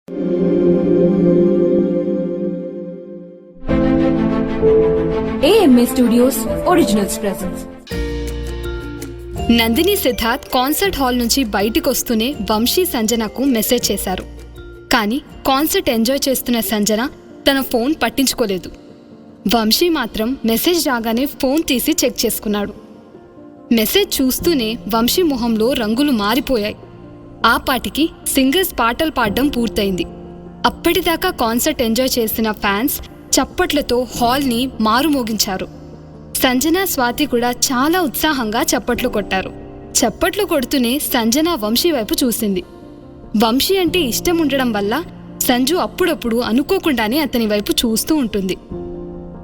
AMA Studios Originals presents. Nandini Siddharth concert hall నుంచి బయటికి వస్తూనే వంశీ సంజనకు మెసేజ్ చేశారు. కానీ కాన్సర్ట్ ఎంజాయ్ చేస్తున్న సంజన తన ఫోన్ పట్టించుకోలేదు. వంశీ మాత్రం మెసేజ్ రాగానే ఫోన్ తీసి చెక్ చేసుకున్నాడు. మెసేజ్ చూస్తూనే వంశీ మొహంలో రంగులు మారిపోయాయి. ఆ పాటికి సింగర్స్ పాటలు పాడడం పూర్తయింది. అప్పటిదాకా కాన్సర్ట్ ఎంజాయ్ చేసిన ఫ్యాన్స్ చప్పట్లతో హాల్ని మారుమోగించారు. సంజన, స్వాతి కూడా చాలా ఉత్సాహంగా చప్పట్లు కొట్టారు. చప్పట్లు కొడుతూనే సంజన వంశీ వైపు చూసింది. వంశీ అంటే ఇష్టం ఉండడం వల్ల సంజు అప్పుడప్పుడు అనుకోకుండానే అతని వైపు చూస్తూ ఉంటుంది.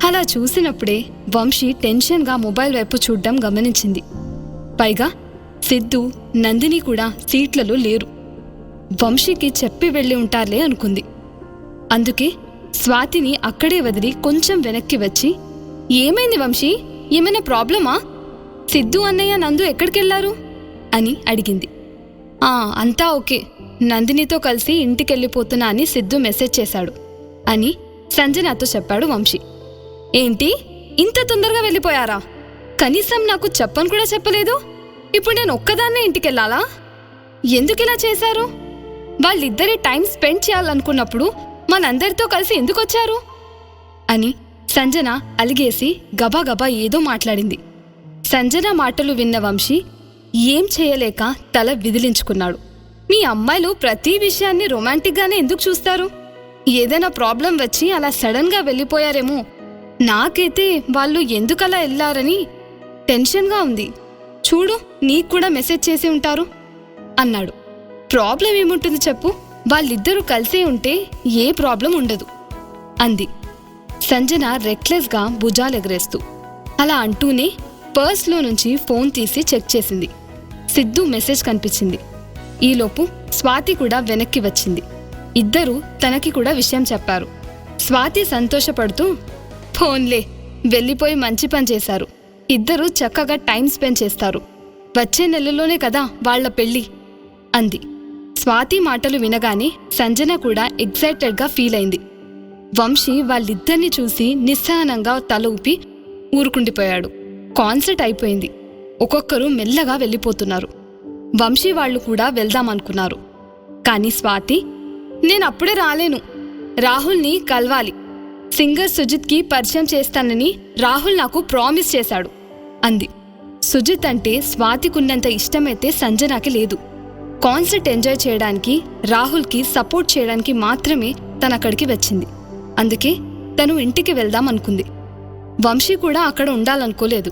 అలా చూసినప్పుడే వంశీ టెన్షన్గా మొబైల్ వైపు చూడ్డం గమనించింది. పైగా సిద్ధు, నందిని కూడా సీట్లలో లేరు. వంశీకి చెప్పి వెళ్ళి ఉంటారులే అనుకుంది. అందుకే స్వాతిని అక్కడే వదిలి కొంచెం వెనక్కి వచ్చి, ఏమైంది వంశీ, ఏమైనా ప్రాబ్లమా? సిద్ధు, అన్నయ్య, నందు ఎక్కడికెళ్లారు అని అడిగింది. అంతా ఓకే, నందినితో కలిసి ఇంటికెళ్ళిపోతున్నా అని సిద్ధు మెసేజ్ చేశాడు అని సంజనతో చెప్పాడు వంశీ. ఏంటి, ఇంత తొందరగా వెళ్ళిపోయారా? కనీసం నాకు చెప్పను కూడా చెప్పలేదు. ఇప్పుడు నేను ఒక్కదాన్నే ఇంటికెళ్ళాలా? ఎందుకిలా చేశారు? వాళ్ళిద్దరి టైం స్పెండ్ చేయాలనుకున్నప్పుడు మనందరితో కలిసి ఎందుకొచ్చారు అని సంజన అలిగేసి గబాగబా ఏదో మాట్లాడింది. సంజన మాటలు విన్న వంశీ ఏం చేయలేక తల విదిలించుకున్నాడు. మీ అమ్మాయిలు ప్రతి విషయాన్ని రొమాంటిక్గానే ఎందుకు చూస్తారు? ఏదైనా ప్రాబ్లం వచ్చి అలా సడన్గా వెళ్ళిపోయారేమో. నాకైతే వాళ్ళు ఎందుకలా వెళ్ళారని టెన్షన్గా ఉంది. చూడు, నీకు కూడా మెసేజ్ చేసి ఉంటారు అన్నాడు. ప్రాబ్లం ఏముంటుంది చెప్పు, వాళ్ళిద్దరూ కలిసే ఉంటే ఏ ప్రాబ్లం ఉండదు అంది సంజన రెక్లెస్గా భుజాలెగరేస్తూ. అలా అంటూనే పర్స్లో నుంచి ఫోన్ తీసి చెక్ చేసింది. సిద్ధు మెసేజ్ కనిపించింది. ఈలోపు స్వాతి కూడా వెనక్కి వచ్చింది. ఇద్దరూ తనకి కూడా విషయం చెప్పారు. స్వాతి సంతోషపడుతూ, ఫోన్లే, వెళ్ళిపోయి మంచి పని చేశారు. ఇద్దరూ చక్కగా టైం స్పెండ్ చేస్తారు. వచ్చే నెలలోనే కదా వాళ్ల పెళ్ళి అంది. స్వాతి మాటలు వినగానే సంజన కూడా ఎగ్జైటెడ్గా ఫీల్ అయింది. వంశీ వాళ్ళిద్దరిని చూసి నిస్సహనంగా తల ఊపి ఊరుకుండిపోయాడు. కాన్సర్ట్ అయిపోయింది. ఒక్కొక్కరు మెల్లగా వెళ్ళిపోతున్నారు. వంశీ వాళ్ళు కూడా వెళ్దామనుకున్నారు. కానీ స్వాతి, నేనప్పుడే రాలేను, రాహుల్ని కలవాలి. సింగర్ సుజిత్కి పరిచయం చేస్తానని రాహుల్ నాకు ప్రామిస్ చేశాడు అంది. సుజిత్ అంటే స్వాతికున్నంత ఇష్టమైతే సంజనాకి లేదు. కాన్సర్ట్ ఎంజాయ్ చేయడానికి, రాహుల్కి సపోర్ట్ చేయడానికి మాత్రమే తనక్కడికి వచ్చింది. అందుకే తను ఇంటికి వెళ్దాం అనుకుంది. వంశీ కూడా అక్కడ ఉండాలనుకోలేదు.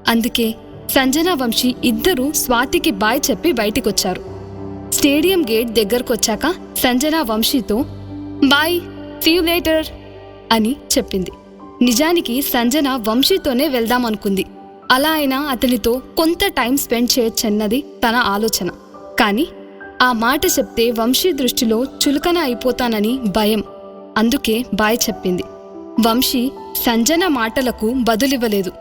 అందుకే సంజన, వంశీ ఇద్దరూ స్వాతికి బాయ్ చెప్పి బయటికొచ్చారు. స్టేడియం గేట్ దగ్గరకొచ్చాక సంజన వంశీతో బాయ్, సీ యు లేటర్ అని చెప్పింది. నిజానికి సంజన వంశీతోనే వెళ్దామనుకుంది. అలా అయినా అతనితో కొంత టైం స్పెండ్ చేయొచ్చన్నది తన ఆలోచన. కానీ ఆ మాట చెప్తే వంశీ దృష్టిలో చులకన అయిపోతానని భయం. అందుకే బాయ్ చెప్పింది. వంశీ సంజన మాటలకు బదులివ్వలేదు.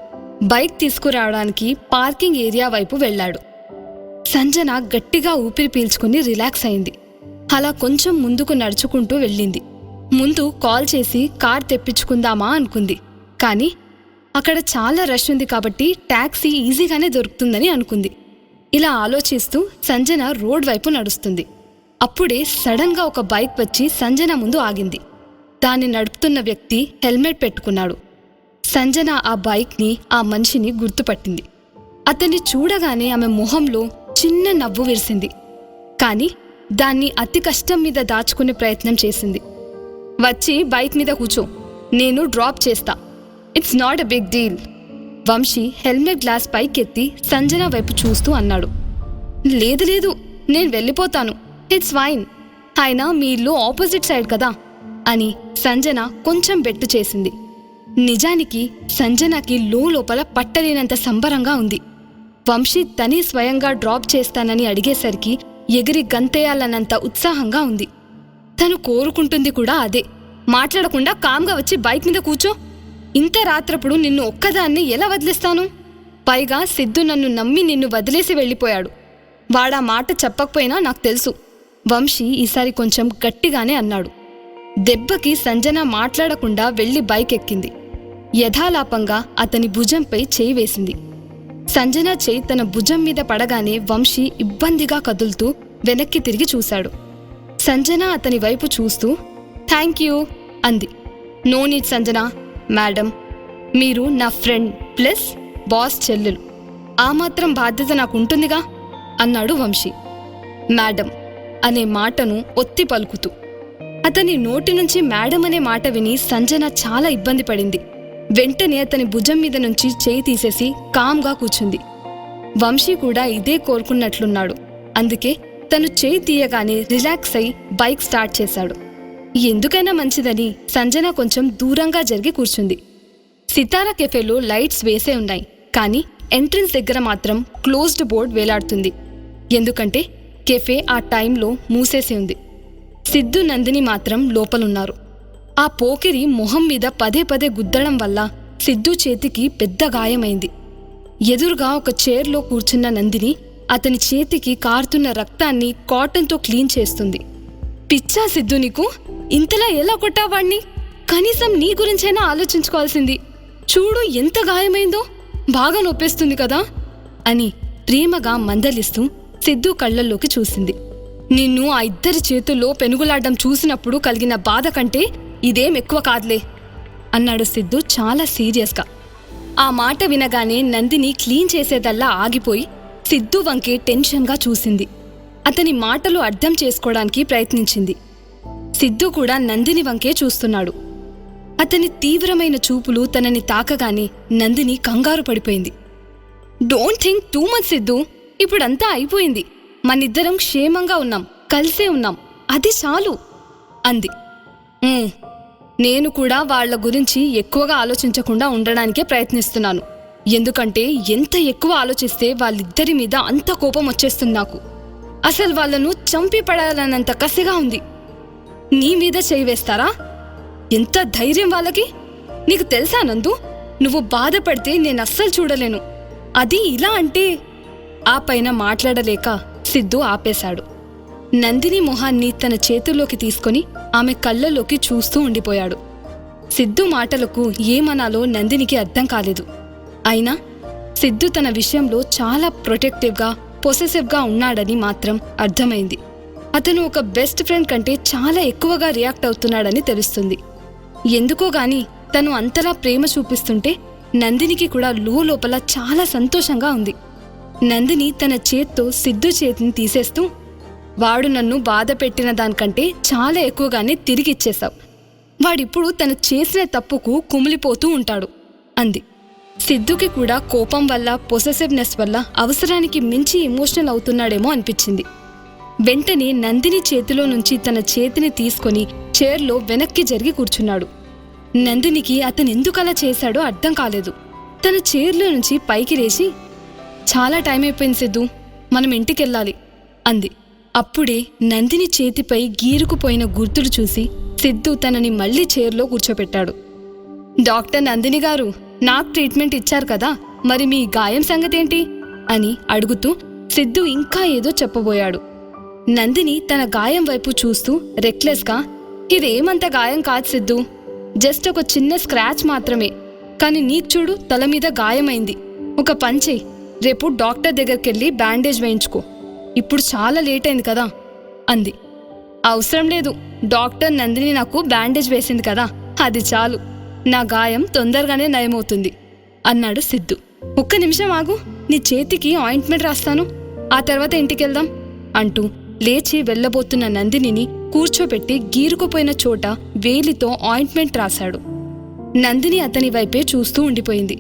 బైక్ తీసుకురావడానికి పార్కింగ్ ఏరియా వైపు వెళ్లాడు. సంజన గట్టిగా ఊపిరి పీల్చుకుని రిలాక్స్ అయింది. అలా కొంచెం ముందుకు నడుచుకుంటూ వెళ్ళింది. ముందు కాల్ చేసి కార్ తెప్పించుకుందామా అనుకుంది. కానీ అక్కడ చాలా రష్ ఉంది కాబట్టి టాక్సీ ఈజీగానే దొరుకుతుందని అనుకుంది. ఇలా ఆలోచిస్తూ సంజన రోడ్ వైపు నడుస్తుంది. అప్పుడే సడన్గా ఒక బైక్ వచ్చి సంజన ముందు ఆగింది. దాన్ని నడుపుతున్న వ్యక్తి హెల్మెట్ పెట్టుకున్నాడు. సంజన ఆ బైక్ని, ఆ మనిషిని గుర్తుపట్టింది. అతన్ని చూడగానే ఆమె మొహంలో చిన్న నవ్వు విరిసింది. కానీ దాన్ని అతి కష్టం మీద దాచుకునే ప్రయత్నం చేసింది. వచ్చి బైక్ మీద కూర్చో, నేను డ్రాప్ చేస్తా, it's not a big deal. Vamshi helmet glass పైకెత్తి సంజన వైపు చూస్తూ అన్నాడు. లేదు లేదు, నేను వెళ్ళిపోతాను, ఇట్స్ ఫైన్. అయినా మీ ఇల్లు ఆపోజిట్ సైడ్ కదా అని సంజన కొంచెం బెట్టు చేసింది. నిజానికి సంజనకి లోపల పట్టలేనంత సంబరంగా ఉంది. వంశీ తనే స్వయంగా డ్రాప్ చేస్తానని అడిగేసరికి ఎగిరి గంతేయాలన్నంత ఉత్సాహంగా ఉంది. తను కోరుకుంటుంది కూడా అదే. మాట్లాడకుండా కామ్గా వచ్చి బైక్ మీద కూర్చో. ఇంత రాత్రప్పుడు నిన్ను ఒక్కదాన్ని ఎలా వదిలేస్తాను? పైగా సిద్ధు నన్ను నమ్మి నిన్ను వదిలేసి వెళ్ళిపోయాడు. వాడా మాట చెప్పకపోయినా నాకు తెలుసు. వంశీ ఈసారి కొంచెం గట్టిగానే అన్నాడు. దెబ్బకి సంజన మాట్లాడకుండా వెళ్లి బైక్ ఎక్కింది. యథాలాపంగా అతని భుజంపై చేయి వేసింది. సంజన చేయి తన భుజం మీద పడగానే వంశీ ఇబ్బందిగా కదులుతూ వెనక్కి తిరిగి చూశాడు. సంజన అతని వైపు చూస్తూ థ్యాంక్ యూ అంది. నో నీడ్ సంజన, మేడం, మీరు నా ఫ్రెండ్ ప్లస్ బాస్ చెల్లెలు, ఆ మాత్రం బాధ్యత నాకుంటుందిగా అన్నాడు వంశీ. మేడం అనే మాటను ఒత్తి పలుకుతూ. అతని నోటి నుంచి మేడం అనే మాట విని సంజన చాలా ఇబ్బంది పడింది. వెంటనే అతని భుజం మీద నుంచి చేయి తీసేసి కామ్గా కూర్చుంది. వంశీ కూడా ఇదే కోరుకున్నట్లున్నాడు. అందుకే తను చేయి తీయగానే రిలాక్స్ అయి బైక్ స్టార్ట్ చేశాడు. ఎందుకైనా మంచిదని సంజన కొంచెం దూరంగా జరిగి కూర్చుంది. సితారా కెఫేలో లైట్స్ వేసే ఉన్నాయి, కానీ ఎంట్రన్స్ దగ్గర మాత్రం క్లోజ్డ్ బోర్డ్ వేలాడుతుంది. ఎందుకంటే కెఫే ఆ టైంలో మూసేసి ఉంది. సిద్ధు, నందిని మాత్రం లోపలున్నారు. ఆ పోకిరి మొహం మీద పదే పదే గుద్దడం వల్ల సిద్ధు చేతికి పెద్ద గాయమైంది. ఎదురుగా ఒక చైర్లో కూర్చున్న నందిని అతని చేతికి కారుతున్న రక్తాన్ని కాటన్తో క్లీన్ చేస్తుంది. పిచ్చా సిద్ధు నీకు? ఇంతలా ఎలా కొట్టావాణ్ణి? కనీసం నీ గురించైనా ఆలోచించుకోవాల్సింది. చూడు ఎంత గాయమైందో, బాగా నొప్పేస్తుంది కదా అని ప్రేమగా మందలిస్తూ సిద్ధు కళ్లల్లోకి చూసింది. నిన్ను ఆ ఇద్దరి చేతుల్లో పెనుగులాడ్డం చూసినప్పుడు కలిగిన బాధ కంటే ఇదేం ఎక్కువ కాదులే అన్నాడు సిద్ధు చాలా సీరియస్గా. ఆ మాట వినగానే నందిని క్లీన్ చేసేదల్లా ఆగిపోయి సిద్ధు వంకే టెన్షన్గా చూసింది. అతని మాటలు అర్థం చేసుకోవడానికి ప్రయత్నించింది. సిద్ధు కూడా నందిని వంకే చూస్తున్నాడు. అతని తీవ్రమైన చూపులు తనని తాకగానే నందిని కంగారు పడిపోయింది. Don't think too much Siddhu, ఇప్పుడంతా అయిపోయింది. మనిద్దరం క్షేమంగా ఉన్నాం, కలిసే ఉన్నాం, అది చాలు అంది. నేను కూడా వాళ్ల గురించి ఎక్కువగా ఆలోచించకుండా ఉండడానికే ప్రయత్నిస్తున్నాను. ఎందుకంటే ఎంత ఎక్కువ ఆలోచిస్తే వాళ్ళిద్దరి మీద అంత కోపం వచ్చేస్తుంది నాకు. అసలు వాళ్లను చంపి పడాలన్నంత కసిగా ఉంది. నీ మీద చేయి వేస్తారా? ఎంత ధైర్యం వాళ్ళకి! నీకు తెలుసా నందు, నువ్వు బాధపడితే నేనస్సలు చూడలేను. అది ఇలా అంటే ఆ పైన మాట్లాడలేక సిద్ధు ఆపేశాడు. నందిని మొహాన్ని తన చేతుల్లోకి తీసుకుని ఆమె కళ్ళల్లోకి చూస్తూ ఉండిపోయాడు. సిద్ధు మాటలకు ఏమనాలో నందినికి అర్థం కాలేదు. అయినా సిద్ధు తన విషయంలో చాలా ప్రొటెక్టివ్గా, పొసెసివ్గా ఉన్నాడని మాత్రం అర్థమైంది. అతను ఒక బెస్ట్ ఫ్రెండ్ కంటే చాలా ఎక్కువగా రియాక్ట్ అవుతున్నాడని తెలుస్తుంది. ఎందుకో గాని తను అంతలా ప్రేమ చూపిస్తుంటే నందినికి కూడా లోపల చాలా సంతోషంగా ఉంది. నందిని తన చేత్తో సిద్ధు చేతిని తీసేస్తూ, వాడు నన్ను బాధ పెట్టిన దానికంటే చాలా ఎక్కువగానే తిరిగిచ్చేశావు. వాడిప్పుడు తను చేసిన తప్పుకు కుమిలిపోతూ ఉంటాడు అంది. సిద్ధుకి కూడా కోపం వల్ల, పొసెసివ్నెస్ వల్ల అవసరానికి మించి ఎమోషనల్ అవుతున్నాడేమో అనిపించింది. వెంటనే నందిని చేతిలో నుంచి తన చేతిని తీసుకొని చైర్లో వెనక్కి జరిగి కూర్చున్నాడు. నందినికి అతనెందుకలా చేశాడో అర్థం కాలేదు. తన చైర్లో నుంచి పైకి లేచి, చాలా టైం అయిపోయింది సిద్ధు, మనం ఇంటికెళ్ళాలి అంది. అప్పుడే నందిని చేతిపై గీరుకుపోయిన గుర్తులు చూసి సిద్ధు తనని మళ్లీ చైర్లో కూర్చోపెట్టాడు. డాక్టర్ నందిని గారు, నాకు ట్రీట్మెంట్ ఇచ్చారు కదా, మరి మీ గాయం సంగతేంటి అని అడుగుతూ సిద్ధు ఇంకా ఏదో చెప్పబోయాడు. నందిని తన గాయం వైపు చూస్తూ రెక్లెస్గా, ఇదేమంత గాయం కాదు సిద్ధు, జస్ట్ ఒక చిన్న స్క్రాచ్ మాత్రమే. కానీ నీకు చూడు, తల మీద గాయమైంది. ఒక పని చెయ్యి, రేపు డాక్టర్ దగ్గరికెళ్ళి బ్యాండేజ్ వేయించుకో. ఇప్పుడు చాలా లేట్ అయింది కదా అంది. అవసరం లేదు, డాక్టర్ నందిని నాకు బ్యాండేజ్ వేసింది కదా, అది చాలు. నా గాయం తొందరగానే నయమవుతుంది అన్నాడు సిద్ధు. ఒక్క నిమిషం ఆగు, నీ చేతికి ఆయింట్మెంట్ రాస్తాను, ఆ తర్వాత ఇంటికెళ్దాం అంటూ లేచి వెళ్లబోతున్న నందినిని కూర్చోబెట్టి గీరుకుపోయిన చోట వేలితో ఆయింట్మెంట్ రాశాడు. నందిని అతని వైపే చూస్తూ ఉండిపోయింది.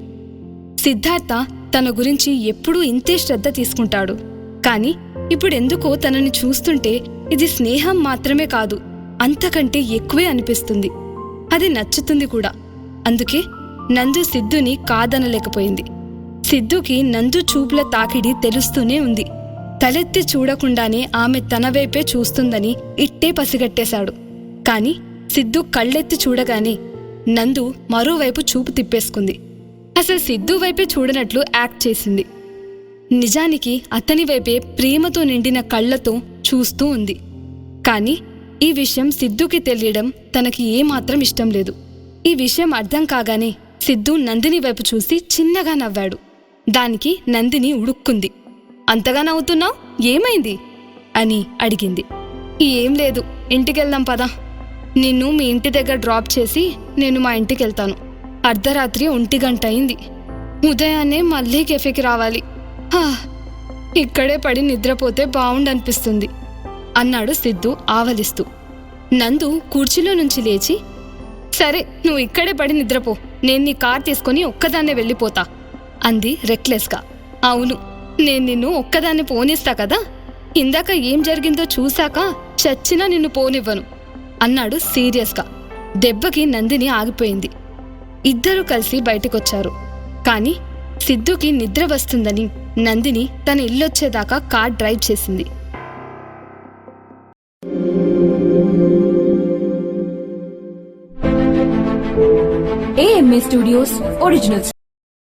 సిద్ధార్థ తన గురించి ఎప్పుడూ ఇంతే శ్రద్ధ తీసుకుంటాడు, కానీ ఇప్పుడెందుకో తనని చూస్తుంటే ఇది స్నేహం మాత్రమే కాదు, అంతకంటే ఎక్కువే అనిపిస్తుంది. అది నచ్చుతుంది కూడా. అందుకే నందు సిద్ధుని కాదనలేకపోయింది. సిద్ధుకి నందు చూపుల తాకిడి తెలుస్తూనే ఉంది. తలెత్తి చూడకుండానే ఆమె తన వైపే చూస్తుందని ఇట్టే పసిగట్టేశాడు. కాని సిద్ధు కళ్ళెత్తి చూడగానే నందు మరోవైపు చూపు తిప్పేసుకుంది. అసలు సిద్ధు వైపే చూడనట్లు యాక్ట్ చేసింది. నిజానికి అతని వైపే ప్రేమతో నిండిన కళ్లతో చూస్తూ ఉంది. కానీ ఈ విషయం సిద్ధుకి తెలియడం తనకి ఏమాత్రం ఇష్టం లేదు. ఈ విషయం అర్థం కాగానే సిద్ధు నందిని వైపు చూసి చిన్నగా నవ్వాడు. దానికి నందిని ఉడుక్కుంది. అంతగా నవ్వుతున్నావు, ఏమైంది అని అడిగింది. ఏం లేదు, ఇంటికెళ్దాం పదా. నిన్ను మీ ఇంటి దగ్గర డ్రాప్ చేసి నేను మా ఇంటికెళ్తాను. అర్ధరాత్రి 1 గంట అయింది. ఉదయాన్నే మళ్ళీ కెఫేకి రావాలి. ఇక్కడే పడి నిద్రపోతే బావుండనిపిస్తుంది అన్నాడు సిద్ధు ఆవలిస్తూ. నందు కుర్చీలో నుంచి లేచి, సరే నువ్వు ఇక్కడే పడి నిద్రపో, నేను నీ కార్ తీసుకొని ఒక్కదాన్నే వెళ్ళిపోతా అంది రెక్లెస్గా. అవును, నేను నిన్ను ఒక్కదాన్ని పోనిస్తా కదా. ఇందాక ఏం జరిగిందో చూశాక చచ్చినా నిన్ను పోనివ్వను అన్నాడు సీరియస్గా. దెబ్బకి నందిని ఆగిపోయింది. ఇద్దరూ కలిసి బయటకొచ్చారు. కాని సిద్ధుకి నిద్ర వస్తుందని నందిని తన ఇల్లొచ్చేదాకా కార్ డ్రైవ్ చేసింది. AMA Studios Originals.